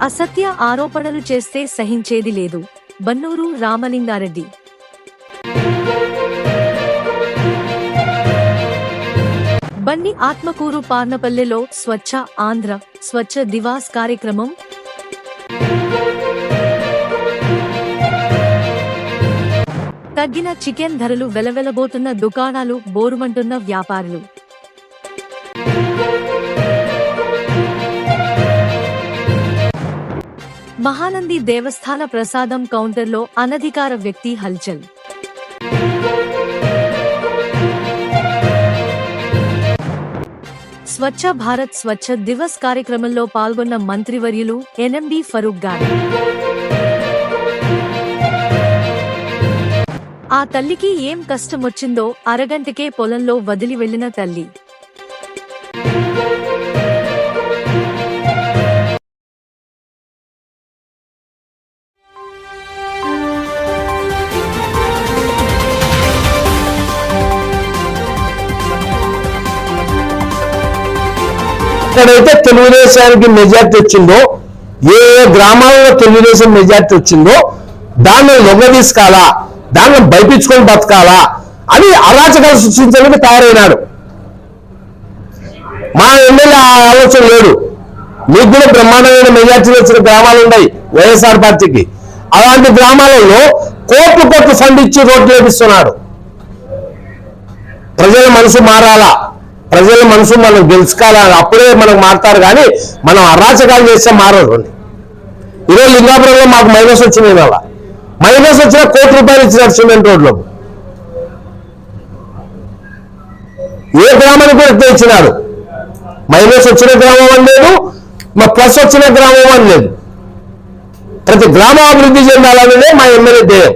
అసత్య ఆరోపణలు చేస్తే సహించేది లేదు. బన్నూరు రామలింగారెడ్డి. బండి ఆత్మకూరు పార్నపల్లెలో స్వచ్ఛ ఆంధ్ర స్వచ్ఛ దివాస్ కార్యక్రమం. తగ్గిన చికెన్ ధరలు, వెలవెలబోతున్న దుకాణాలు, బోరుమంటున్న వ్యాపారులు. మహానంది దేవస్థాన ప్రసాదం కౌంటర్లో అనధికార వ్యక్తి హల్చల్. స్వచ్ఛ భారత్ స్వచ్ఛ దివస్ కార్యక్రమంలో పాల్గొన్న మంత్రివర్యులు ఎన్ఎండి ఫరూక్ గారు. ఆ తల్లికి ఏం కష్టమొచ్చిందో అరగంటకే పొలంలో వదిలి వెళ్లిన తల్లి. ఎక్కడైతే తెలుగుదేశానికి మెజార్టీ వచ్చిందో, ఏ గ్రామాల్లో తెలుగుదేశం మెజార్టీ వచ్చిందో దాన్ని లొంగదీసుకోవాలా, దాన్ని బయపించుకొని బతకాలా అని అరాచకాలు సృష్టించడానికి తయారైనాడు. మా ఎమ్మెల్యే ఆ ఆలోచన లేదు. మీకు కూడా బ్రహ్మాండమైన మెజార్టీలు వచ్చిన గ్రామాలు ఉన్నాయి వైఎస్ఆర్ పార్టీకి. అలాంటి గ్రామాలలో కోట్లు ఫండ్ ఇచ్చి రోడ్లు వేపిస్తున్నాడు. ప్రజల మనసు మారాలా, ప్రజల మనసు మనం గెలుచుకోవాలా, అప్పుడే మనకు మారుతారు. కానీ మనం అరాచకాలు చేస్తే మారదు. ఈరోజు లింగాపురంలో మాకు మైనస్ వచ్చినాయి. అలా మైనస్ వచ్చిన ₹1 ఇచ్చినారు సిమెంట్ రోడ్లో. ఏ గ్రామానికి కూడా ఇచ్చినారు. మైనస్ వచ్చిన గ్రామం అని లేదు, మా ప్లస్ వచ్చిన గ్రామం అని లేదు. ప్రతి గ్రామం అభివృద్ధి చెందాలనేదే మా ఎమ్మెల్యే ధ్యేయం.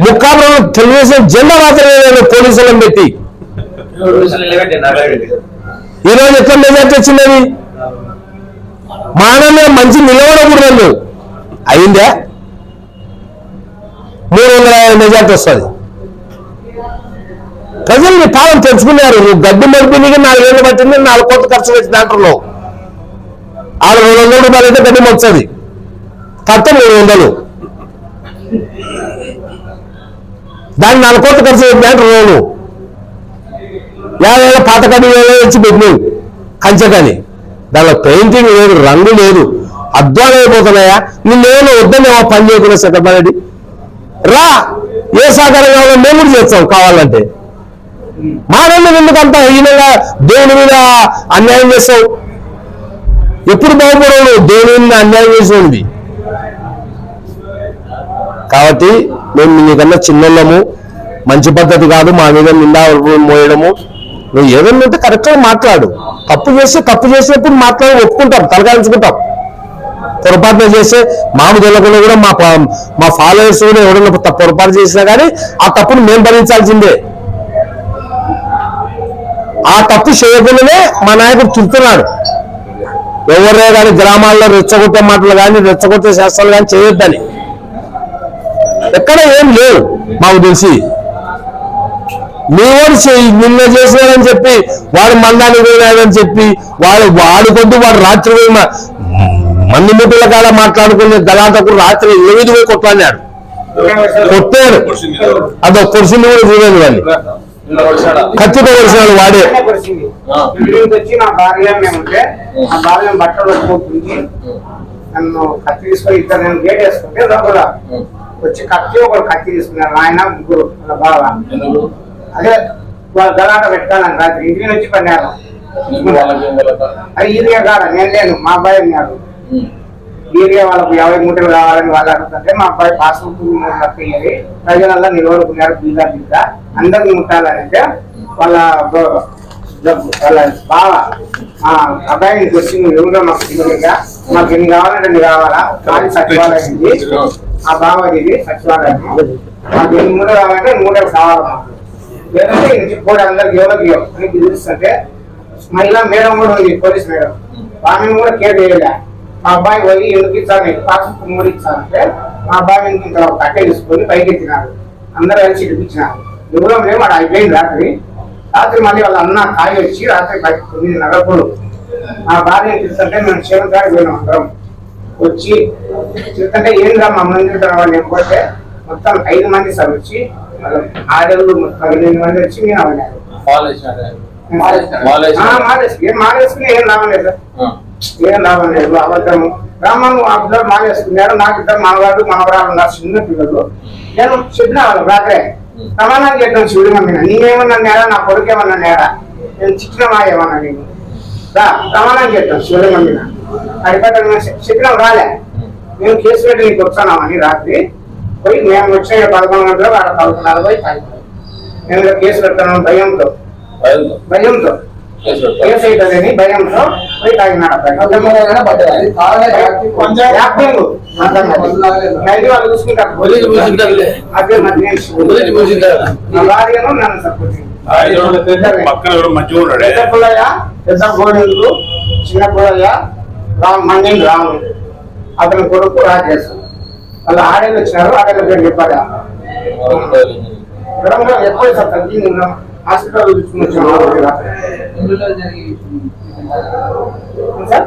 ముక్కాపురంలో తెలుగుదేశం జెండా మాత్రమే పోలీసులను పెట్టి ఈరోజు ఎట్లా మెజార్టీ వచ్చిందని మానమే మంచి నిలబడకూడదు. అయిందా? 350 మెజార్టీ వస్తుంది. ప్రజలు నీ పాలన తెచ్చుకున్నారు. నువ్వు గడ్డి మరిపినికి 4 ఏళ్ళు పట్టింది, 4 కోట్లు ఖర్చు పెట్టి దాంట్లో ₹200 అయితే గడ్డి మొచ్చది, కట్ట 300. దాన్ని 4 కోట్లు ఖర్చు పెట్టి దాంట్లో 50 ఏళ్ళ పాత కడ్డి వచ్చి పెట్టినవి కంచెకని. దానిలో పెయింటింగ్ లేదు, రంగు లేదు, అద్వాలు అయిపోతున్నాయా? నిన్నేమో వద్దనేమో పని చేయకుండా సెక్రటరీ రా, ఏ సహకారం కావాలో మేము కూడా చేస్తాం కావాలంటే. మానవులు ఎందుకంతా హీనంగా దేవుని మీద అన్యాయం చేస్తావు? ఎప్పుడు బాగుపడవు దేవుని మీద అన్యాయం చేసినది. కాబట్టి మేము నీకన్నా చిన్నోళ్ళము, మంచి పద్ధతి కాదు మా మీద నిండా మోయడము. నువ్వు ఏదన్నా ఉంటే కరెక్ట్గా మాట్లాడు. తప్పు చేసినప్పుడు మాట్లాడి ఒప్పుకుంటాం, తలకాయించుకుంటాం. పొరపాటున చేస్తే మాకు తెలియకుండా కూడా మా ఫాలోవర్స్ కూడా ఎవడన్నా పొరపాటు చేసినా కానీ ఆ తప్పును మేము భరించాల్సిందే. ఆ తప్పు చేయకుండానే మా నాయకుడు తిడుతున్నాడు. ఎవరే కానీ గ్రామాల్లో రెచ్చగొట్టే మాటలు కానీ రెచ్చగొట్టే శాస్త్రాలు కానీ చేయొద్దని ఎక్కడ ఏం లేవు మాకు తెలిసి. మీ వాడు నిన్న చేసినాడని చెప్పి, వాడు మందానికి పోయినాడని చెప్పి, వాడు కొద్ది వాడు రాత్రి మంది ముట్టుల కాడ మాట్లాడుకునే గలాంతకు రాత్రి 8 పోయి కొట్లాడినాడు, కొట్టాడు. అదొక కుర్చీని కూడా చూడలేదు. వాళ్ళు కత్తితో కొలిసినాడు వాడే. నన్ను కత్తి తీసుకొని ఇద్దరు నేను గేట్ వేసుకుంటే లోపల వచ్చి ఒకరు కత్తి తీసుకున్నారు. ఆయన ముగ్గురు బాగా అదే వాళ్ళు గలాట పెట్టాలని రాత్రి ఇంటికి వచ్చి పడినారు. అది ఈరియా కాడ నేను లేను, మా అబ్బాయి ఉన్నాడు. ఈరియా వాళ్ళకు 50 మూటలు కావాలని వాళ్ళు అడుగుతుంటే మా అబ్బాయి పాస్బుక్ 3 లక్షలు ప్రజలల్లో నిలబడుకున్నారు. బీదా అందరికి ముట్టాలని అంటే వాళ్ళ బావ అబ్బాయి వచ్చి నువ్వు ఎవరో మాకు తెలియదుగా, మాకు ఎన్ని కావాలంటే అన్ని కావాలా, కానీ సచివాలయం ఆ బావ ఇది సచివాలయం, మాకు 8 మూటలు కావాలంటే 3 మూటలు కావాలి మాకు. లేదంటే చెప్పుకోవడం అందరికి ఎవరికి అని పిలుస్తుంటే మహిళా మేడం కూడా ఉంది, పోలీస్ మేడం, ఆమెను కూడా కేర్ చేయలే. మా అబ్బాయి పోయి ఎందుకు ఇచ్చాను పాస్బుక్ 3 ఇచ్చానంటే మా అబ్బాయి ఇంత కట్టే తీసుకొని పైకి ఎత్తినారు. అందరూ కలిసి ఇప్పించినారు. ఎవరో మేము అక్కడ అయిపోయింది రాత్రి. మళ్ళీ వాళ్ళ అన్న కాయ వచ్చి రాత్రి 9:30 ఆ భార్య చూస్తుంటే మేము శివకాడ పోయినాం అందరం వచ్చి చూస్తుంటే ఏం రా మా మంది వాళ్ళు లేకపోతే మొత్తం 5 మంది సార్ వచ్చి ఆడలు మొత్తం 8 మంది వచ్చి నేను అవన్నారు ఏం మాలేసుకుని ఏం లాభం లేదు సార్, ఏం లాభం లేదు. అబద్ధము బ్రాహ్మణు అబ్బాయి మాలేసుకున్నారు. నాకు ఇద్దరు మనవాళ్ళు మనవరాలు ఉన్నారు, చిన్న పిల్లలు. నేను చెప్పిన వాళ్ళు రాత్రే సమాధానం చేద్దాం శివుడి మమ్మీ, నీవేమన్నా నేరా నా కొడుకు ఏమన్నా నేరా, నేను చిట్టిన మా ఏమన్నా నీకు రా సమాధానం చేద్దాం శివుడి మమ్మీ అడిపట్ట చెప్పినాం. రాలే మేము కేసు పెట్టి నీకు వచ్చానామని రాత్రి పోయి మేము వచ్చే 11 గంటలు వాళ్ళ 11:40 తాగిపోయి నేను కేసు పెడతాను భయంతో కేసు అవుతుందని భయంతో పోయి తాగినాడు వాళ్ళు చూసుకుంటారు. భార్యను నన్ను సపోర్ట్ పెద్ద పుల్లయ్య, పెద్ద గోడెందులు, చిన్న పుల్లయ్య, మందిని రాము, అతని కొడుకు రాజేష్. వాళ్ళు ఆడేళ్ళు వచ్చినారు. ఆడేళ్ళ పేరు చెప్పాలి ఎక్కువ సార్ తగ్గి హాస్పిటల్ చూసుకుని వచ్చాము. 3 రోజులు అవుతుంది సార్,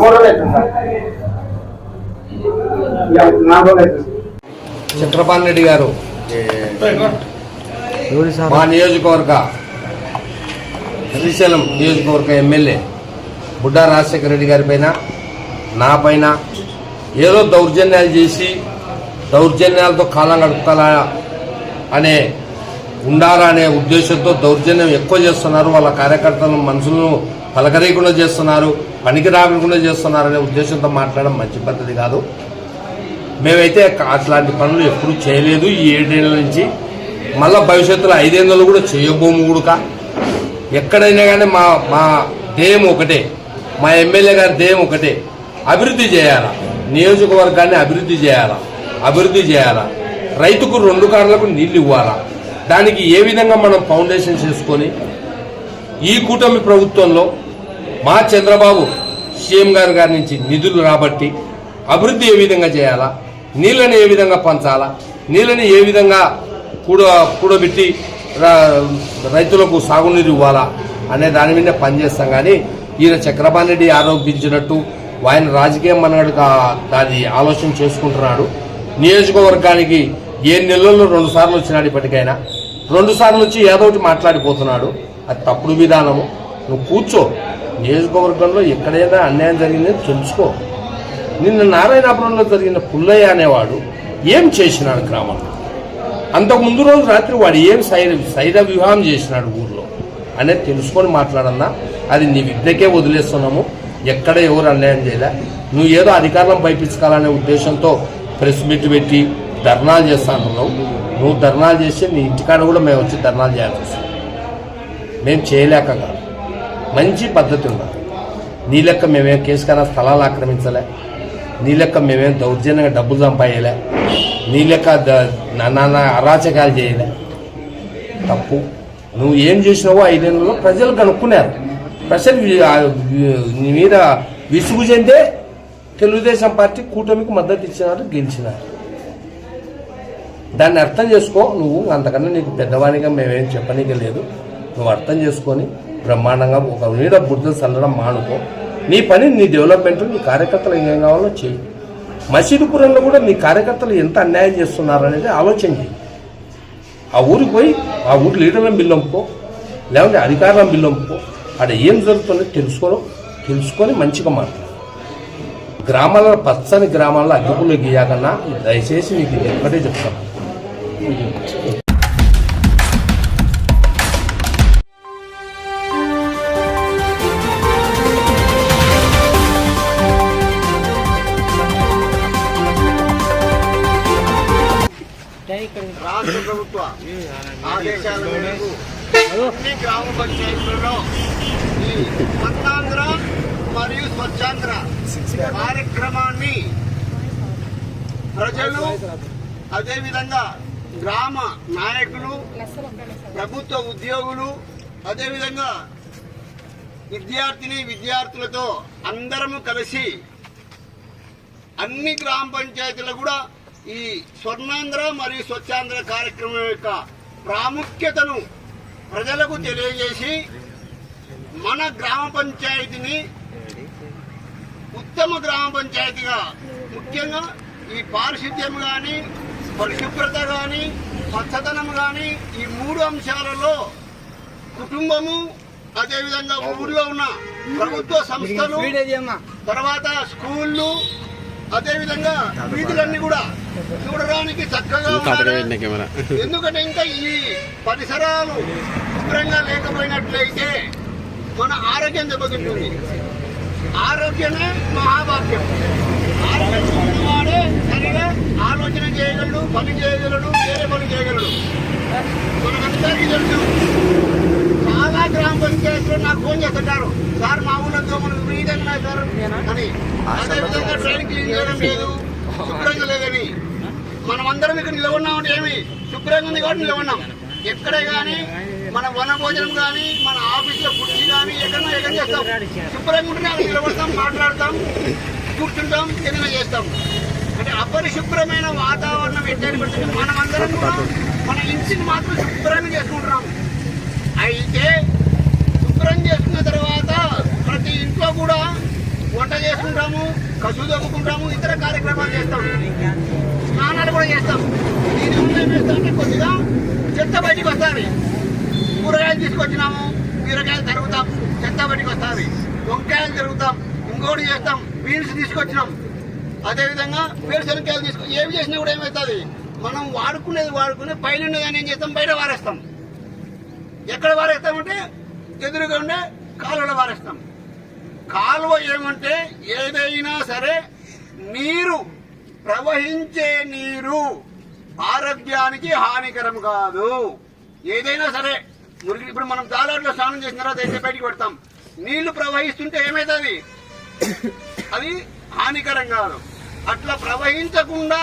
4 రోజులు అవుతుంది. చక్రపాణి రెడ్డి గారు మా నియోజకవర్గ శ్రీశైలం నియోజకవర్గ ఎమ్మెల్యే బుడ్డా రాజశేఖర రెడ్డి గారి పైన, నా పైన ఏదో దౌర్జన్యాలు చేసి దౌర్జన్యాలతో కాలం గడుపుతారా అనే ఉండాలా అనే ఉద్దేశంతో దౌర్జన్యం ఎక్కువ చేస్తున్నారు. వాళ్ళ కార్యకర్తలను మనుషులను పలకరీయకుండా చేస్తున్నారు, పనికి రాకుండా చేస్తున్నారు అనే ఉద్దేశంతో మాట్లాడడం మంచి పద్ధతి కాదు. మేమైతే అట్లాంటి పనులు ఎప్పుడూ చేయలేదు ఈ 7 ఏళ్ల నుంచి. మళ్ళీ భవిష్యత్తులో 5 ఏళ్ళు కూడా చేయబోము కూడక. ఎక్కడైనా కానీ మా ధ్యేయం ఒకటే, మా ఎమ్మెల్యే గారి ధ్యేయం ఒకటే, అభివృద్ధి చేయాలా, నియోజకవర్గాన్ని అభివృద్ధి చేయాలా, రైతుకు 2 కార్లకు నీళ్లు ఇవ్వాలా. దానికి ఏ విధంగా మనం ఫౌండేషన్ చేసుకొని ఈ కూటమి ప్రభుత్వంలో మా చంద్రబాబు సీఎం గారి నుంచి నిధులు రాబట్టి అభివృద్ధి ఏ విధంగా చేయాలా, నీళ్ళని ఏ విధంగా పంచాలా, నీళ్ళని ఏ విధంగా కూడబెట్టి రైతులకు సాగునీరు ఇవ్వాలా అనే దాని మీద పనిచేస్తాం. కానీ ఈయన చక్రపాణి రెడ్డి ఆరోపించినట్టు ఆయన రాజకీయం అన్నట్టుగా దాన్ని ఆలోచన చేసుకుంటున్నాడు. నియోజకవర్గానికి 7 నెలల్లో 2 సార్లు వచ్చినాడు. ఇప్పటికైనా 2 సార్లు వచ్చి ఏదో ఒకటి మాట్లాడిపోతున్నాడు. అది తప్పుడు విధానము. నువ్వు కూర్చో, నియోజకవర్గంలో ఎక్కడైనా అన్యాయం జరిగిందని తెలుసుకో. నిన్న నారాయణాపురంలో జరిగిన పుల్లయ్య అనేవాడు ఏం చేసినాడు గ్రామంలో, అంతకుముందు రోజు రాత్రి వాడు ఏం శైల వివాహం చేసినాడు ఊర్లో అనేది తెలుసుకొని మాట్లాడన్నా. అది నీ విజ్ఞకే వదిలేస్తున్నాము. ఎక్కడ ఎవరు అన్యాయం చేయలే. నువ్వు ఏదో అధికారం పైపించుకోవాలనే ఉద్దేశంతో ప్రెస్ మీట్ పెట్టి ధర్నాలు చేస్తా అంటున్నావు. నువ్వు ధర్నాలు చేస్తే నీ ఇంటికాడ కూడా మేము వచ్చి ధర్నాలు చేయాల్సి వస్తుంది. మేము చేయలేక కాదు, మంచి పద్ధతి ఉండాలి. నీ లెక్క మేమేం కేసుకైనా స్థలాలు ఆక్రమించలే, నీ లెక్క మేమేం దౌర్జన్యంగా డబ్బులు సంపాయలే, నీ లెక్క నాన్న అరాచకాలు చేయలే. తప్పు. నువ్వు ఏం చేసినావో 5 ఏళ్లలో ప్రజలు కనుక్కున్నారు. ప్రజలు నీ మీద విసుగు చెందే తెలుగుదేశం పార్టీ కూటమికి మద్దతు ఇచ్చినారు, గెలిచినారు. దాన్ని అర్థం చేసుకో. నువ్వు అంతకన్నా నీకు పెద్దవానిగా మేమేం చెప్పనీకి లేదు. నువ్వు అర్థం చేసుకొని బ్రహ్మాండంగా ఒక నీడ బుద్ధ చల్లడం మానుకో. నీ పని, నీ డెవలప్మెంట్, నీ కార్యకర్తలు ఏం కావాలో చేయి. మసీదుపురంలో కూడా నీ కార్యకర్తలు ఎంత అన్యాయం చేస్తున్నారు అనేది ఆలోచన చేయి. ఆ ఊరికి పోయి ఆ ఊరి లీడర్లను బిల్లంపుకో, లేకుంటే అధికారులను బిల్లంపుకో. అక్కడ ఏం జరుగుతుందో తెలుసుకొని మంచిగా మాట్లాడు. గ్రామాలలో పచ్చని గ్రామాల్లో అగ్గిపుల్లు గీయాకన్నా దయచేసి నీకు ఇది ఒక్కటే చెప్తాను. రాష్ట్ర ప్రభుత్వ ఆదేశాల మేరకు అన్ని గ్రామ పంచాయతీలలో ఈ స్వర్ణాంధ్ర మరియు స్వచ్ఛాంధ్ర కార్యక్రమాన్ని ప్రజలు, అదేవిధంగా గ్రామ నాయకులు, ప్రభుత్వ ఉద్యోగులు, అదేవిధంగా విద్యార్థులతో అందరము కలిసి అన్ని గ్రామ పంచాయతీలు కూడా ఈ స్వర్ణాంధ్ర మరియు స్వచ్ఛాంధ్ర కార్యక్రమం యొక్క ప్రాముఖ్యతను ప్రజలకు తెలియజేసి మన గ్రామ పంచాయతీని ఉత్తమ గ్రామ పంచాయతీగా, ముఖ్యంగా ఈ పారిశుద్ధ్యం కానీ, పరిశుభ్రత కానీ, పచ్చదనం కానీ, ఈ 3 అంశాలలో కుటుంబము, అదేవిధంగా ఊర్లో ఉన్న ప్రభుత్వ సంస్థలు, తర్వాత స్కూళ్ళు, అదేవిధంగా వీధులన్నీ కూడా చూడడానికి చక్కగా ఉండాలి. ఎందుకంటే ఇంకా ఈ పరిసరాలు శుభ్రంగా లేకపోయినట్లయితే మన ఆరోగ్యం దెబ్బతింటుంది. ఆరోగ్యమే మహాభాగ్యం. ఆరోగ్యం ఉన్నవాడే సరిగా ఆలోచన చేయగలడు, పని చేయగలడు, వేరే పని చేయగలడు. మనకందరికీ తెలుసు, చాలా గ్రామ పంచాయతీలో నాకు ఫోన్ చేస్తుంటారు, సార్ మా ఊళ్ళో దోమలు విధంగా సార్ అని. అదేవిధంగా ట్రైన్ క్లీన్ చేయడం లేదు, శుభ్రంగా లేదని. మనం అందరం ఇక్కడ నిలబడినామంటే ఏమి శుభ్రంగా ఉంది కాబట్టి నిలబడినాం. ఎక్కడే కానీ మన వన భోజనం కానీ, మన ఆఫీసులో కుర్చీ కానీ ఎక్కడ చేస్తాం, శుభ్రంగా ఉంటే అక్కడ నిలబడతాం, మాట్లాడతాం, కూర్చుంటాం, ఏదైనా చేస్తాం. అంటే అపరిశుభ్రమైన వాతావరణం ఎట్టని పెడుతుంది. మనం అందరం కూడా మన ఇంటిని మాత్రం శుభ్రంగా చేసుకుంటున్నాం. అయితే శుభ్రం చేసుకున్న తర్వాత ప్రతి ఇంట్లో కూడా వంట చేసుకుంటాము, కసువు దొక్కుకుంటాము, ఇతర కార్యక్రమాలు చేస్తాం, స్నానాలు కూడా చేస్తాం. దీనివల్ల ఏం చేస్తామంటే కొద్దిగా చెత్త బయటికి వస్తుంది. కూరగాయలు తీసుకొచ్చినాము, బీరకాయలు తరుగుతాం, చెత్త బయటికి వస్తుంది. వంకాయలు తిరుగుతాం, ఇంకోటి చేస్తాం, బీన్స్ తీసుకొచ్చినాం, అదేవిధంగా వేరుశనగకాయలు ఏమి చేసినా కూడా ఏమవుతుంది, మనం వాడుకునే పైన కానీ ఏం చేస్తాం, బయట వారేస్తాం. ఎక్కడ వారేస్తామంటే ఎదురుగా ఉండే కాలువలో వారేస్తాం. కాలువ ఏమంటే ఏదైనా సరే నీరు, ప్రవహించే నీరు ఆరోగ్యానికి హానికరం కాదు. ఏదైనా సరే మురికి, ఇప్పుడు మనం తాలాట్లో స్నానం చేసిన తర్వాత అయితే బయటికి పెడతాం, నీళ్లు ప్రవహిస్తుంటే ఏమవుతుంది, అది హానికరం కాదు. అట్లా ప్రవహించకుండా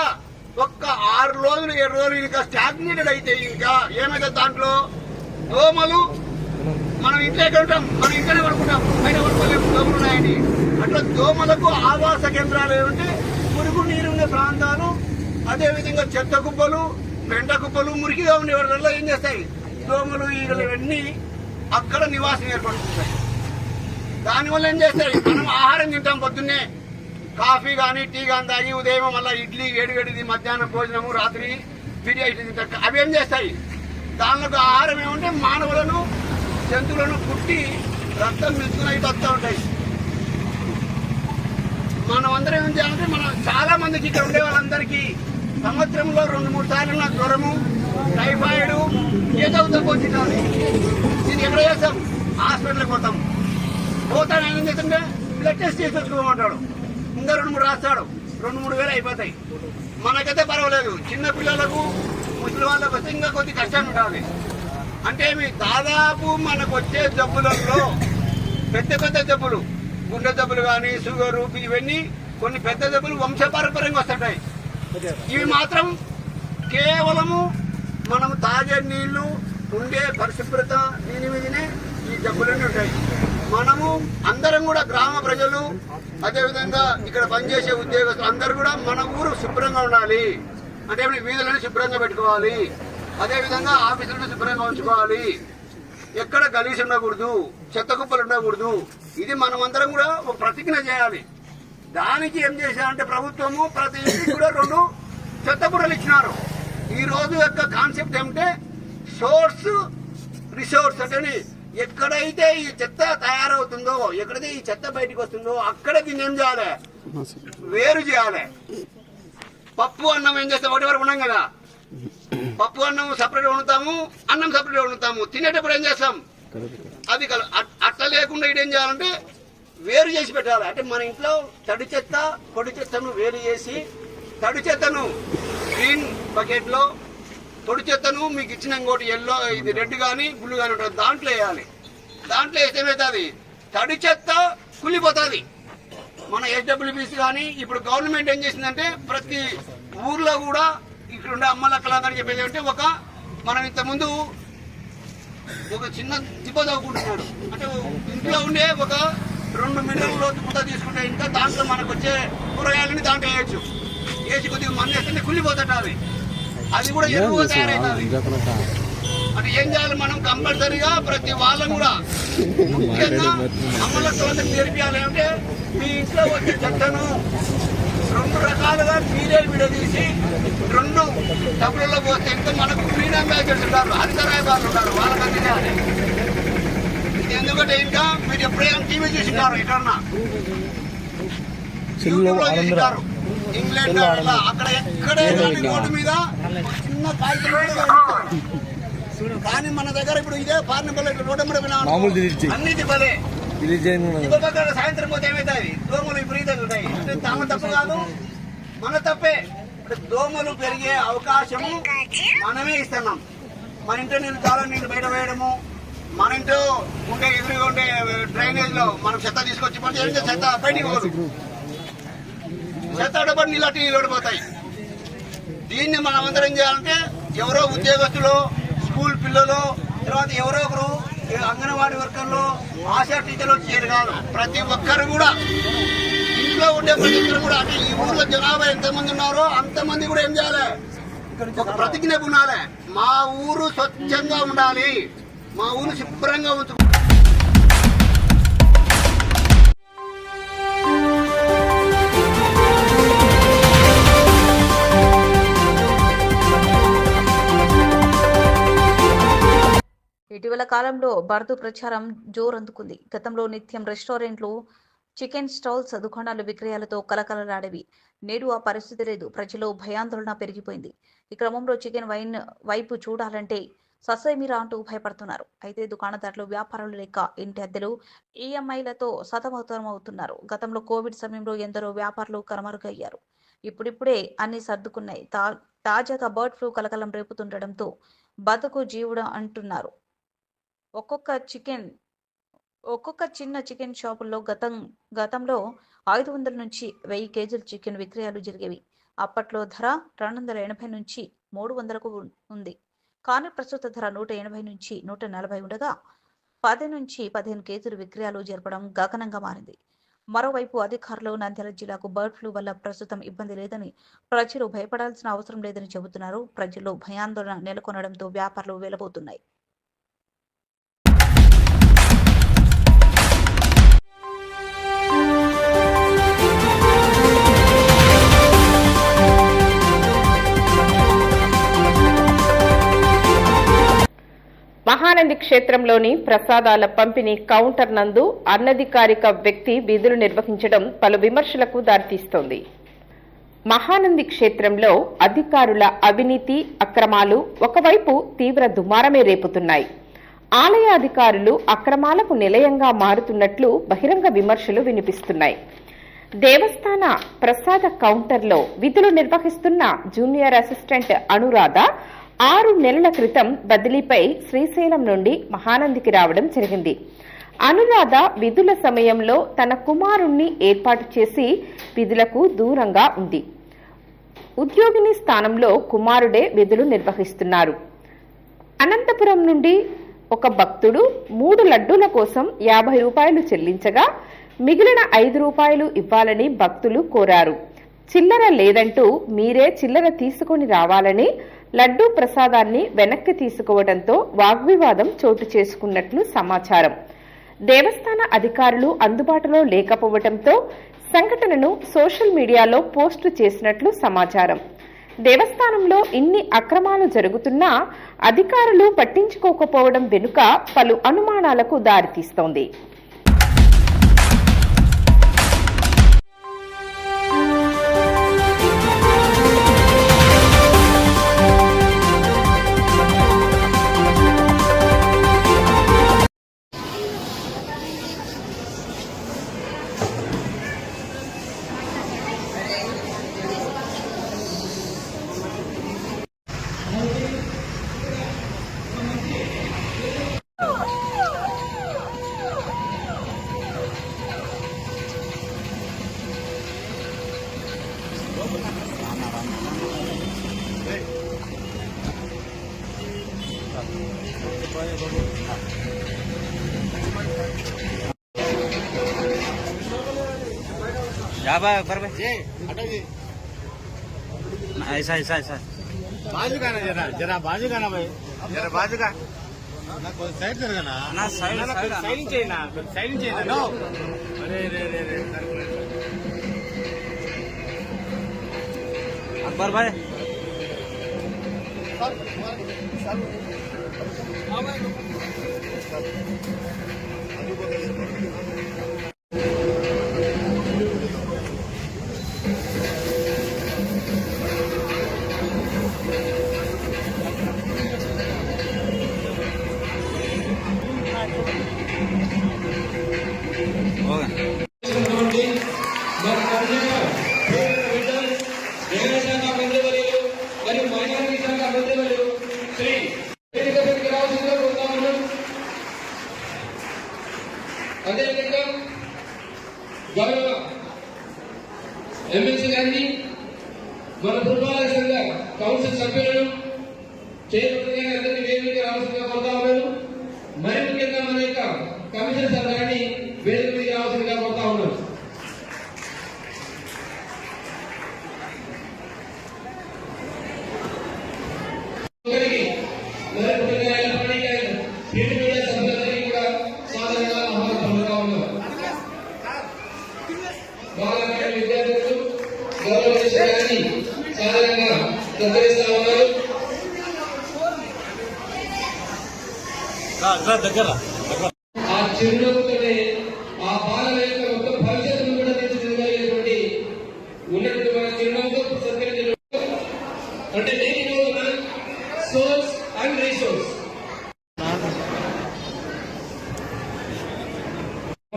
ఒక్క 6 రోజులు 7 రోజులు ఇంకా స్టాగ్నేటెడ్ అయితే ఇంకా ఏమవుతుంది, దాంట్లో దోమలు, మనం ఇంట్లో ఎక్కడ ఉంటాం, మనం ఇంట్లోనే పడుకుంటాం, బయట పడుకోలేము, దోమలు ఉన్నాయని. అట్లా దోమలకు ఆవాస కేంద్రాలు ఏమంటే మురుగు నీరుండే ప్రాంతాలు, అదేవిధంగా చెత్త కుప్పలు, పెంట కుప్పలు, మురికిగా ఉండే వల్ల ఏం చేస్తాయి, దోమలు, ఈగలు ఇవన్నీ అక్కడ నివాసం ఏర్పడుతుంటాయి. దానివల్ల ఏం చేస్తాయి, మనం ఆహారం తింటాం, పొద్దున్నే కాఫీ కానీ టీ కానీ తాగి ఉదయం మళ్ళీ ఇడ్లీ వేడిది, మధ్యాహ్నం భోజనము, రాత్రి బిర్యానీ తింటారు. అవి ఏం చేస్తాయి, దానిలో ఆహారం ఏమంటే మానవులను, జంతువులను పుట్టి రక్తం మిల్చుకుని అయితే వస్తూ ఉంటాయి. మనం అందరం ఏం చేయాలంటే, మనం చాలా మందికి ఇక్కడ ఉండే వాళ్ళందరికీ సంవత్సరంలో 2-3 సార్లు నాకు జ్వరము, టైఫాయిడ్ ఏదో వచ్చింది. దీన్ని ఎక్కడ చేస్తాం, హాస్పిటల్కి పోతాం. పోతాను ఏం చేస్తుంటే బ్లడ్ టెస్ట్ చేసి వచ్చుకోమంటాడు, ఇంకా 2-3 రాస్తాడు, 2-3 వేలు అయిపోతాయి. మనకైతే పర్వాలేదు, చిన్న పిల్లలకు, ముసలి వాళ్ళకు వస్తే ఇంకా కొద్ది కష్టం ఉంటుంది. అంటే దాదాపు మనకు వచ్చే జబ్బులలో పెద్ద జబ్బులు, గుండె జబ్బులు కానీ, షుగర్, ఇవన్నీ కొన్ని పెద్ద జబ్బులు వంశపారంపర్యంగా వస్తుంటాయి. ఇవి మాత్రం కేవలము మనం తాగే నీళ్లు, ఉండే పరిశుభ్రత, దీని మీదనే ఈ జబ్బులన్నీ ఉంటాయి. మనము అందరం కూడా గ్రామ ప్రజలు, అదేవిధంగా ఇక్కడ పనిచేసే ఉద్యోగస్తులు అందరూ కూడా మన ఊరు శుభ్రంగా ఉండాలి. అంటే వీధులను శుభ్రంగా పెట్టుకోవాలి, అదేవిధంగా ఆఫీసులను శుభ్రంగా ఉంచుకోవాలి, ఎక్కడ గలీజ్ ఉండకూడదు, చెత్త కుప్పలు ఉండకూడదు. ఇది మనమందరం కూడా ఒక ప్రతిజ్ఞ చేయాలి. దానికి ఏం చేశారంటే ప్రభుత్వము ప్రతి ఇంటికి కూడా 2 చెత్త బుర్రలు ఇచ్చినారు. ఈ రోజు యొక్క కాన్సెప్ట్ ఏమంటే సోర్స్ రిసోర్స్. అంటే ఎక్కడైతే ఈ చెత్త తయారవుతుందో, ఎక్కడైతే ఈ చెత్త బయటకు వస్తుందో అక్కడే దీన్ని ఏం చేయాలి, వేరు చేయాలి. పప్పు అన్నం ఏం చేస్తాం, ఒకటి వరకు ఉన్నాం కదా, పప్పు అన్నం సపరేట్ వండుతాము, అన్నం సపరేట్ వండుతాము, తినేటప్పుడు ఏం చేస్తాం, అది అట్లా లేకుండా ఇదేం చేయాలంటే వేరు చేసి పెట్టాలి. అంటే మన ఇంట్లో తడి చెత్త, పొడి చెత్తను వేరు చేసి, తడి చెత్తను గ్రీన్ బకెట్ లో, పొడి చెత్తను మీకు ఇచ్చిన ఇంకోటి ఎల్లో, ఇది రెడ్ కానీ బ్లూ కానీ ఉంటుంది, దాంట్లో వేయాలి. దాంట్లో వేస్తే ఏమవుతుంది, తడి చెత్త కుళ్ళిపోతుంది. మన SWBC కానీ ఇప్పుడు గవర్నమెంట్ ఏం చేసిందంటే ప్రతి ఊర్లో కూడా ఇక్కడ ఉండే అమ్మలక్కలని చెప్పేది అంటే మనం ఇంతకుముందు ఒక చిన్న దిబ్బ తవ్వుకుంటున్నాడు. అంటే ఇంట్లో ఉండే 2 మీటర్ల లోతు గుంత తీసుకుంటే ఇంకా దాంట్లో మనకు వచ్చే కూరగాయలని దాంట్లో వేయచ్చు. వేసి కొద్దిగా మన్ను వేస్తే కుళ్ళిపోతుంట, అది కూడా ఎరువుగా తయారవుతుంది. అది ఏం చేయాలి మనం కంపల్సరీగా ప్రతి వాళ్ళం కూడా ముఖ్యంగా అమ్మలతో నేర్పియాలి. అంటే మీ ఇంట్లో వచ్చే చెత్తను 2 రకాలుగా మీరే విడదీసి 2 డబ్బులలో పోతే ఇంకా మనకు క్లీన్ అంబాసిడర్స్ ఉంటారు, హరితరాయబారులు ఉంటారు, వాళ్ళకి అందించాలి. ఇది ఎందుకంటే ఇంకా మీరు ఎప్పుడైనా టీవీ చూసినారు, ఎక్కడన్నా చూసినారు ఇంగ్లాండ్ అక్కడ ఎక్కడే కానీ రోడ్డు మీద చిన్న కాగితం, కానీ మన దగ్గర ఇప్పుడు ఇదే పార్నపల్లి రోడ్డు మీద అన్నిటి పదే సాయంత్రం పోతే ఏమవుతాయి, దోమలు విపరీతంగా ఉంటాయి. తమ తప్పు కాదు, మన తప్పే. దోమలు పెరిగే అవకాశము మనమే ఇస్తున్నాం. మన ఇంట్లో నీళ్ళు చాలా నీళ్ళు బయట వేయడము, మన ఇంట్లో ఉండే ఎదురుగా ఉండే డ్రైనేజ్ లో మనం చెత్త తీసుకొచ్చి పడితే చెత్త బయటికి పోదు, చెత్త అడబడి నీళ్ళు ఓడిపోతాయి. దీన్ని మనం అందరం ఏం చేయాలంటే ఎవరో ఉద్యోగస్తులు, స్కూల్ పిల్లలు, తర్వాత ఎవరో ఒకరు అంగన్వాడీ వర్కర్లు, ఆశా టీచర్లు చేయరు కాదు, ప్రతి ఒక్కరు కూడా ఇంట్లో ఉండే ప్రతి ఒక్కరు కూడా, అంటే ఈ ఊర్లో జనాభా ఎంతమంది ఉన్నారో అంతమంది కూడా ఏం చేయాలి, ఒక ప్రతిజ్ఞ ఉండాలి. మా ఊరు స్వచ్ఛంగా ఉండాలి, మా ఊరు శుభ్రంగా ఉంచు. ఇటీవల కాలంలో బర్దు ప్రచారం జోరందుకుంది. గతంలో నిత్యం రెస్టారెంట్లు, చికెన్ స్టాల్స్, దుకాణాలు విక్రయాలతో కలకలలాడేవి. నేడు ఆ పరిస్థితి లేదు. ప్రజల్లో భయాందోళన పెరిగిపోయింది. ఈ క్రమంలో చికెన్ వైన్ వైపు చూడాలంటే ససేమిరా అంటూ భయపడుతున్నారు. అయితే దుకాణదారులు వ్యాపారాలు లేక ఇంటి అద్దెలు, ఈఎంఐలతో సతమతమవుతున్నారు. గతంలో కోవిడ్ సమయంలో ఎందరో వ్యాపారులు కనుమరుగయ్యారు. ఇప్పుడిప్పుడే అన్ని సర్దుకున్నాయి. తాజాగా బర్డ్ ఫ్లూ కలకలం రేపుతుండటంతో బతుకు జీవుడు అంటున్నారు. ఒక్కొక్క చిన్న చికెన్ షాపుల్లో గతంలో 500 నుంచి 1000 కేజీల చికెన్ విక్రయాలు జరిగేవి. అప్పట్లో ధర 280 నుంచి 300కు ఉంది. కానీ ప్రస్తుత ధర 180 నుంచి 140 ఉండగా 10 నుంచి 15 కేజీలు విక్రయాలు జరపడం గగనంగా మారింది. మరోవైపు అధికారులు నంద్యాల జిల్లాకు బర్డ్ ఫ్లూ వల్ల ప్రస్తుతం ఇబ్బంది లేదని, ప్రజలు భయపడాల్సిన అవసరం లేదని చెబుతున్నారు. ప్రజల్లో భయాందోళన నెలకొనడంతో వ్యాపారాలు వెలబోతున్నాయి. మహానంది క్షేత్రంలోని ప్రసాదాల పంపిణీ కౌంటర్ నందు అనధికారిక వ్యక్తి విధులు నిర్వహించడం పలు విమర్శలకు దారితీస్తోంది. మహానంది క్షేత్రంలో అధికారుల అవినీతి, అక్రమాలు ఒకవైపు తీవ్ర దుమారమే రేపుతున్నాయి. ఆలయ అధికారులు అక్రమాలకు నిలయంగా మారుతున్నట్లు బహిరంగ విమర్శలు వినిపిస్తున్నాయి. దేవస్థాన ప్రసాద కౌంటర్లో విధులు నిర్వహిస్తున్న జూనియర్ అసిస్టెంట్ అనురాధ 6 నెలల క్రితం బదిలీపై శ్రీశైలం నుండి మహానందికి రావడం జరిగింది. అనురాధ విధుల సమయంలో తన కుమారుణ్ణి ఏర్పాటు చేసి విధులకు దూరంగా ఉంది. ఉద్యోగిని స్థానంలో కుమారుడే విధులు నిర్వహిస్తున్నారు. అనంతపురం నుండి ఒక భక్తుడు 3 లడ్డూల కోసం 50 రూపాయలు చెల్లించగా మిగిలిన 5 రూపాయలు ఇవ్వాలని భక్తులు కోరారు. చిల్లర లేదంటూ మీరే చిల్లర తీసుకొని రావాలని లడ్డూ ప్రసాదాన్ని వెనక్కి తీసుకోవడంతో వాగ్వివాదం చోటు చేసుకున్నట్లు సమాచారం. దేవస్థాన అధికారులు అందుబాటులో లేకపోవడంతో సంఘటనను సోషల్ మీడియాలో పోస్టు చేసినట్లు సమాచారం. దేవస్థానంలో ఇన్ని అక్రమాలు జరుగుతున్నా అధికారులు పట్టించుకోకపోవడం వెనుక పలు అనుమానాలకు దారితీస్తోంది. ऐसा ऐसा ऐसा बाजू का ना जरा बाजू का ना भाई अकबर भाई అదేవిధంగా గౌరవ ఎమ్మెల్సీ గారిని మన పురపాలక సంఘ కౌన్సిల్ సభ్యులను చైర్మన్ గారిని అందరినీ వేదిక రావాల్సిందిగా కోరుతా ఉన్నాను. మరి ముఖ్యంగా మన యొక్క కమిషనర్ సార్ గారిని వేదిక మీద రావాల్సిందిగా కోరుతా ఉన్నాను. విద్యార్థులు గౌరవ గారిని సాధారణంగా సత్కరిస్తా ఉన్నారు. ఆ చిరునవ్వుతోనే ఆ బాలల యొక్క మొత్తం భవిష్యత్తును కూడా తీర్చిదిద్దగలిగేటువంటి ఉన్నటువంటి మన చిరునవ్వుతో సత్కరించడం అంటే నేను సోర్స్ అండ్ రీసోర్స్.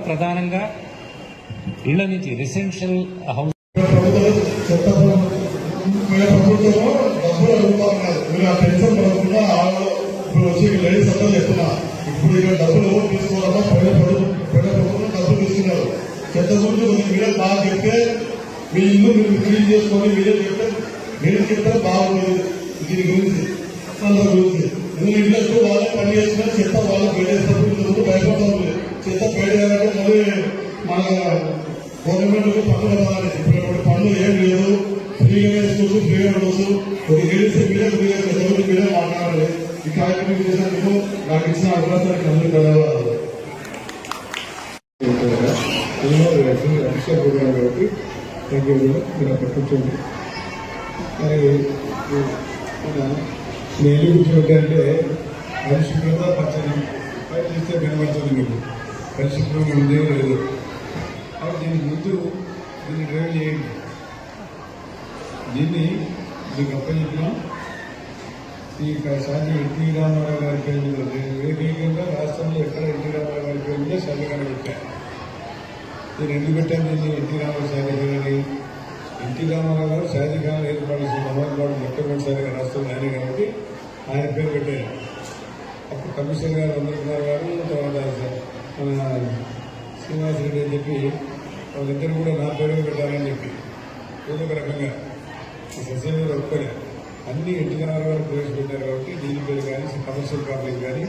ప్రధానంగా ఇళ్ల నుంచి రెసిడెన్షియల్ హౌస్ ప్రభుత్వము డబ్బులు అడుగుతా ఉన్నారు. మీరు ఆ పెన్షన్ పడకుండా ఇప్పుడు వచ్చి లేడీస్ అంతా చెప్తున్నా, ఇప్పుడు ఇక్కడ డబ్బులు తీసుకోవాలన్నా పైన ప్రభుత్వం డబ్బులు తీసుకున్నారు. చెత్త గురించి మీరే బాగా చెప్తే మీ ఇల్లు మీరు క్లీన్ చేసుకొని మీరు చెప్తే బాగుంటుంది. దీని గురించి అందరి గురించి నువ్వు ఇళ్ళకు వాళ్ళే పని చేసినా చెత్త వాళ్ళు బయటేసినప్పుడు భయపడతారు. చెత్త బయట మళ్ళీ మన గవర్నమెంట్ పన్నులు పడాలి. ఇప్పుడు పన్ను ఏం లేదు, ఫ్రీగా వేసుకోవచ్చు, ఫ్రీగా ఉండవచ్చు. ఒక లేడీస్ మీరే మాట్లాడాలి. ఈ కార్యక్రమం చేసినందుకు నాకు ఇచ్చిన అవకాశానికి అందరూ ధన్యవాదాలు. అఫీషియల్ ప్రోగ్రామ్ కాబట్టి థ్యాంక్ యూ. మీరు అక్కడ కూర్చోండి. మరి నేను కూర్చోబెట్టాలంటే పరిశుభ్రత పచ్చని పని చేస్తే కనబడుతుంది. మీకు పరిశుభ్రంగా ఉందే లేదు. దీని ముందు దీన్ని డ్రైవ్ చేయండి. దీన్ని మీకు అప్పచెప్పినాం. ఈ సాధ్యం ఎన్టీ రామారావు గారి పేరు మీద ఏకైకంగా రాష్ట్రంలో ఎక్కడ ఎన్టీ రామారావు గారి పేరు మీద శాఖగా పెట్టాను. నేను ఎందుకు పెట్టాను దీన్ని ఎన్టీ రామారావు శాఖని? ఎన్టీ రామారావు గారు శాఖగా ఏర్పాటు చేసిన అమర్వాడు మొట్టమొదటిసారిగా రాష్ట్రంలో ఆయన కాబట్టి ఆయన పేరు పెట్టారు. అప్పుడు కమిషనర్ గారు అమర్కుమార్ గారు, తర్వాత మన శ్రీనివాస్ రెడ్డి అని చెప్పి వాళ్ళిద్దరు కూడా నా పేరు పెట్టాలని చెప్పి ఏదో ఒక రకంగా సస్యం మీద ఒప్పుకొని అన్ని ఎన్టీ రామారావు గారు ప్రవేశపెట్టారు కాబట్టి దీని పేరు కానీ కమర్షియల్ కాంప్లెక్స్ కానీ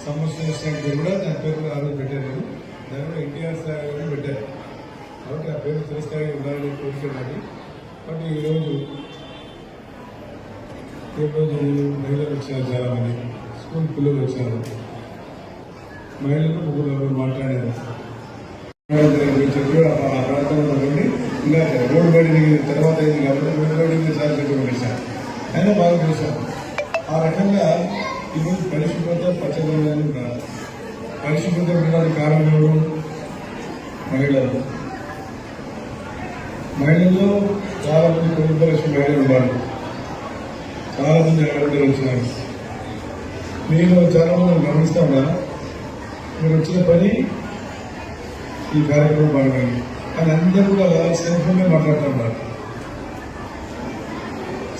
సమస్య కూడా దాని పేరు ఆ రోజు పెట్టారు. దాని కూడా ఎన్టీఆర్ స్థాయి పెట్టారు కాబట్టి ఆ పేరు చిరస్థాయి ఉండాలని కోరుకున్నాను. బట్ ఈరోజు మహిళలు వచ్చారు, చాలామంది స్కూల్ పిల్లలు వచ్చారు. మహిళలు ముగ్గురు మాట్లాడారు. చెప్పి ఆ ప్రాంతంలో ఇంకా రోడ్డు బయట తర్వాత అయింది కాబట్టి రోడ్డు బయట చాలా చెప్పారు. అయినా బాగా చూశారు. ఆ రకంగా ఈరోజు పరిశుభ్రత పచ్చదనాన్ని కాదు. పరిశుభ్రత ఉండడానికి కారణంలో మహిళలు చాలా మంది 9 లక్షల మహిళలు ఉన్నారు. చాలా మంది అక్కడ వచ్చినారు. నేను చాలా మంది గమనిస్తా ఉన్నా. మీరు వచ్చిన పని ఈ కార్యక్రమం భాగమైంది. కానీ అందరూ కూడా సెల్ ఫోన్లో మాట్లాడుతూ ఉన్నారు.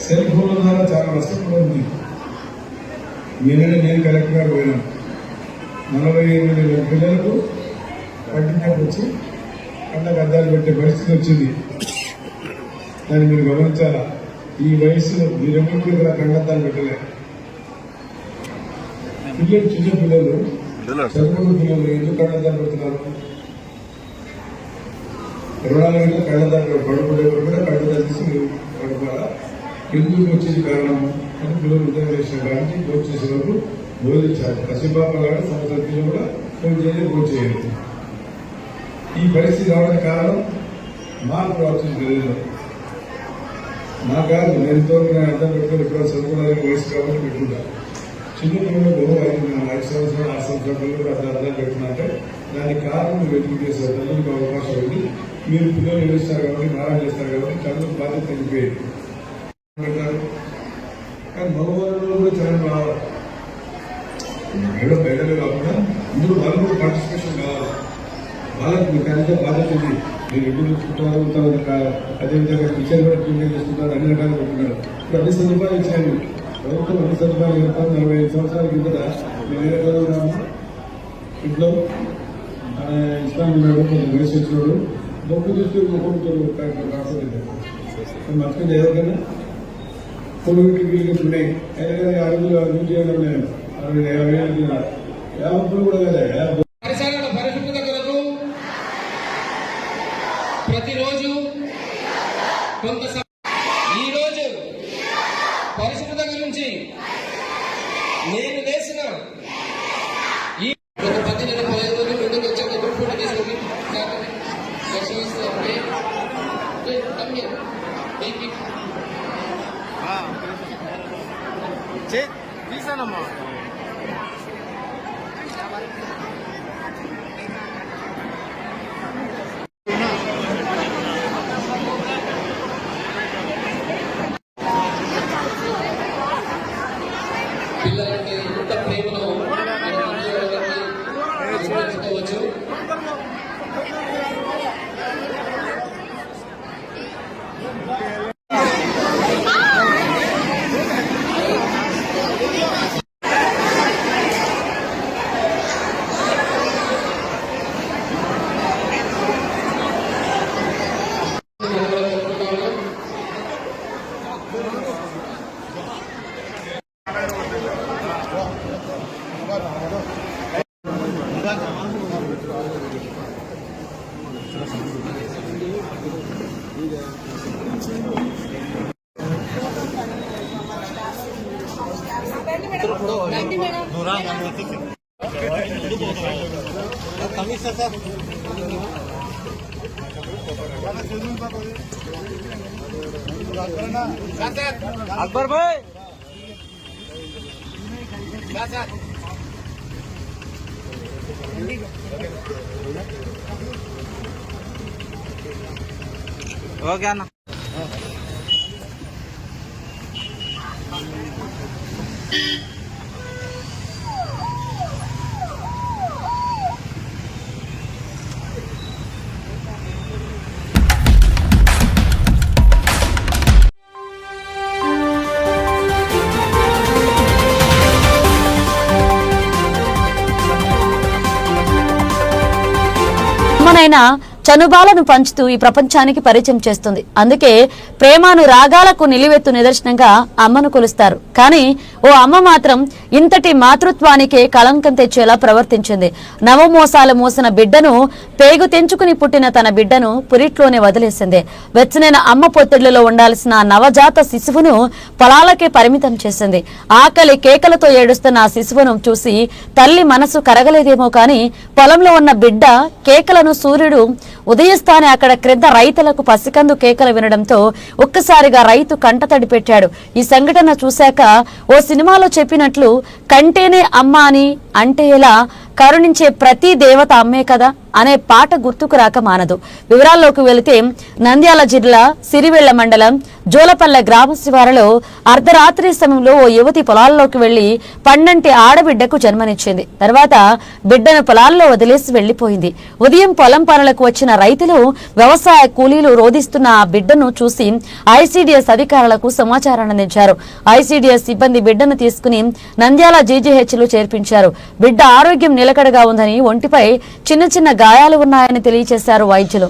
సెల్ ఫోన్ల ద్వారా చాలా నష్టం కూడా ఉంది. నేను కలెక్టర్ గారు పోయినా 48,000 పిల్లలకు పట్టినట్టు వచ్చి కళ్ళకు అద్దాలు పెట్టే పరిస్థితి వచ్చింది. దాన్ని మీరు గమనించాలా. ఈ వయసులో మీరెప్పుడు కూడా కళ్ళద్దాలు పెట్టలే. పిల్లలు చిన్న పిల్లలు చదువుకున్న పిల్లలు ఎందుకు కళ్ళద్దాలు పెడుతున్నారు? 24 గంటల కళ్ళద్దాలు పడుకునేప్పుడు కూడా కళ్ళద్దాలు తీసి పడుకోవాలా? ఎందుకు వచ్చేది కారణం? అని పిల్లలు ఉద్యోగం చేసిన కానీ కోచ్ చేసే వరకు బోధించాలి. కసిబాబ గారు సంవత్సరం కూడా ఫోన్ చేయాలి, కోచ్ చేయాలి. ఈ పరిస్థితి రావడానికి కారణం మార్పు రావాల్సిన తెలియదు. నాకు కాదు, నేను ఇంతవరకు అర్థం పెట్టుకుని ఇక్కడ చదువుకోవడానికి వయసు కాబట్టి పెట్టుకుంటా. చిన్న పిల్లలు 5 సంవత్సరాలు 6 సంవత్సరాల పిల్లలు కూడా అర్థం పెట్టుకున్నారంటే దానికి కారణం మీరు వెతుకు చేస్తారు. తల్లికి అవకాశం ఉంది. మీరు పిల్లలు ఏడుస్తారు కాబట్టి మారం చేస్తారు కాబట్టి చదువు బాధ్యత తగ్గిపోయేది పెట్టారు. కానీ మగవాళ్ళు కూడా చాలా రావాలి. మేడం బయటలో కాకుండా ఇందులో వాళ్ళు కూడా పార్టిసిపేషన్ కావాలి. వాళ్ళకి మీకు అంతా బాధ్యత ఉంది. మీరు ఎప్పుడు చుట్టాలు అదేవిధంగా టీచర్ కూడా ట్రీట్మెంట్ చేసుకుంటారు. అన్ని రకాలు పెట్టుకున్నారు. ఇప్పుడు అన్ని సదుపాయాలు ఇచ్చారు. ప్రభుత్వం అన్ని సదుపాయాలు చెప్తారు. 45 సంవత్సరాల కిందట మేము ఏ రకాలు ఉన్నాము. ఇంట్లో ఇస్లాం ఉన్నాడు, కొంచెం వయసు వచ్చినాడు, డబ్బు చూస్తే కాకపోతే మర్చిపోయింది. ఎవరికైనా కొడుకు వీళ్ళకి ఉన్నాయి. అయినా కానీ 6 చేయడం నేను 50 కూడా కదా. పరిసరాల పరిశుభ్రత కొరకు ప్రతిరోజు కొంత ఈ రోజు పరిశుభ్రత గురించి నేను వేసిన ఈ 15 రోజులు ముందుకు వచ్చాక గ్రూప్ ఫోటో తీసుకుని తీసానమ్మా. పిల్లలంటే ఇంత ప్రేమను చూపించుకోవచ్చు. अकबर भाई हो गया ना. అమ్మనైనా చనుబాలను పంచుతూ ఈ ప్రపంచానికి పరిచయం చేస్తుంది. అందుకే ప్రేమాను రాగాలకు నిలువెత్తు నిదర్శనంగా అమ్మను కొలుస్తారు. కానీ ఓ అమ్మ మాత్రం ఇంతటి మాతృత్వానికే కళంకం తెచ్చేలా ప్రవర్తించింది. నవమోసాలు మోసిన బిడ్డను పేగు తెంచుకుని పుట్టిన తన బిడ్డను పురిట్లోనే వదిలేసింది. వెచ్చనైన అమ్మ పొత్తిళ్లలో ఉండాల్సిన నవజాత శిశువును పొలాలకే పరిమితం చేసింది. ఆకలి కేకలతో ఏడుస్తున్న ఆ శిశువును చూసి తల్లి మనసు కరగలేదేమో కానీ పొలంలో ఉన్న బిడ్డ కేకలను సూర్యుడు ఉదయిస్తానే అక్కడ క్రింద రైతులకు పసికందు కేకలు వినడంతో ఒక్కసారిగా రైతు కంటతడి పెట్టాడు. ఈ సంఘటన చూశాక ఓ సినిమాలో చెప్పినట్లు కంటేనే అమ్మ అని అంటే ఎలా, కరుణించే ప్రతి దేవత అమ్మే కదా అనే పాట గుర్తుకు రాక మానదు. వివరాల్లోకి వెళితే నంద్యాల జిల్లా సిరివెళ్ల మండలం జోలపల్లె గ్రామ శివారులో అర్ధరాత్రి సమయంలో ఓ యువతి పొలాల్లోకి వెళ్లి పండంటి ఆడబిడ్డకు జన్మనిచ్చింది. తర్వాత బిడ్డను పొలాల్లో వదిలేసి వెళ్లిపోయింది. ఉదయం పొలం పనులకు వచ్చిన రైతులు, వ్యవసాయ కూలీలు రోధిస్తున్న ఆ బిడ్డను చూసి ఐసీడీఎస్ అధికారులకు సమాచారం అందించారు. ఐసీడీఎస్ సిబ్బంది బిడ్డను తీసుకుని నంద్యాల జీజీహెచ్లో చేర్పించారు. బిడ్డ ఆరోగ్యం నిలకడగా ఉందని, ఒంటిపై చిన్న చిన్న గాయాలు ఉన్నాయని తెలియజేశారు వైద్యులు.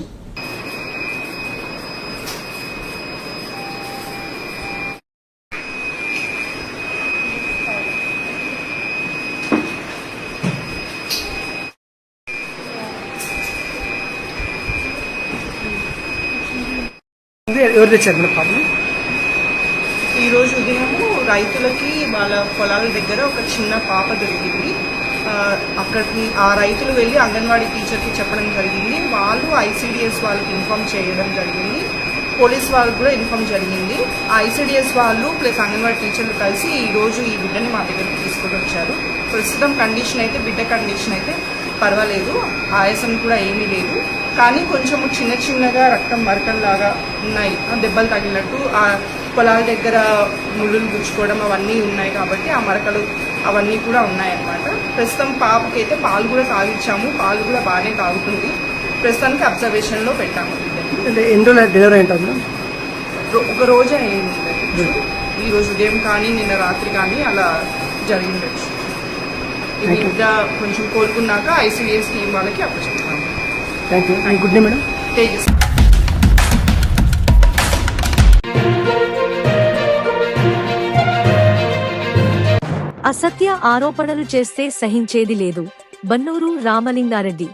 ఎవరు తెచ్చారు మన పాపని? ఈరోజు ఉదయము రైతులకి వాళ్ళ పొలాల దగ్గర ఒక చిన్న పాప దొరికింది. అక్కడికి ఆ రైతులు వెళ్ళి అంగన్వాడీ టీచర్కి చెప్పడం జరిగింది. వాళ్ళు ICDS వాళ్ళకి ఇన్ఫామ్ చేయడం జరిగింది. పోలీస్ వాళ్ళకి కూడా ఇన్ఫామ్ జరిగింది. ICDS వాళ్ళు ప్లస్ అంగన్వాడీ టీచర్లు కలిసి ఈరోజు ఈ బిడ్డని మా దగ్గరికి తీసుకొని వచ్చారు. ప్రస్తుతం కండిషన్ అయితే బిడ్డ కండిషన్ అయితే పర్వాలేదు, ఆయాసం కూడా ఏమీ లేదు. కానీ కొంచెం చిన్న చిన్నగా రక్తం మరకల్లాగా ఉన్నాయి, దెబ్బలు తగిలినట్టు ఆ పొలాల దగ్గర ముళ్ళులు గుచ్చుకోవడం అవన్నీ ఉన్నాయి కాబట్టి ఆ మరకలు అవన్నీ కూడా ఉన్నాయన్నమాట. ప్రస్తుతం పాపకి అయితే పాలు కూడా తాగిచ్చాము, పాలు కూడా బాగానే తాగుతుంది. ప్రస్తుతానికి అబ్జర్వేషన్లో పెట్టాము. ఎన్ని రోజులు డెలివరీ ఉంటుంది? ఒక రోజు అయింది. ఈ రోజు ఉదయం కానీ నిన్న రాత్రి కానీ అలా జరిగిండొచ్చు. ఇది ఇంకా కొంచెం కోలుకున్నాక ICDS టీం వాళ్ళకి అప్పచెప్తాము. Thank you. Good day madam. Tejas. అసత్య ఆరోపణలు చేస్తే సహించేది లేదు. బన్నూరు రామలింగారెడ్డి.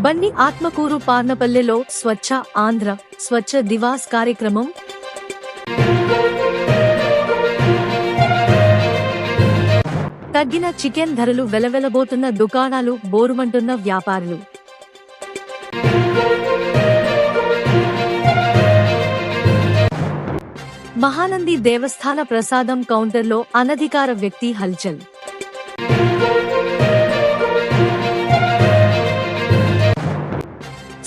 బన్ని ఆత్మకూరు పార్నపల్లెలో స్వచ్ఛ ఆంధ్ర స్వచ్ఛ దివాస్ కార్యక్రమం. తగ్గిన చికెన్ ధరలు వెలవెలబోతున్న దుకాణాలు, బోరుమంటున్న వ్యాపారులు. మహానంది దేవస్థాన ప్రసాదం కౌంటర్లో అనధికార వ్యక్తి హల్చల్.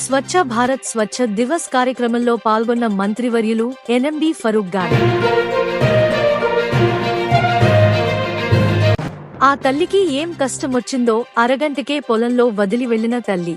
స్వచ్ఛ భారత్ స్వచ్ఛ దివస్ కార్యక్రమంలో పాల్గొన్న మంత్రివర్యులు NMD ఫరూక్ గారు. ఆ తల్లికి ఏం కష్టమొచ్చిందో అరగంటకే పొలంలో వదిలి వెళ్లిన తల్లి.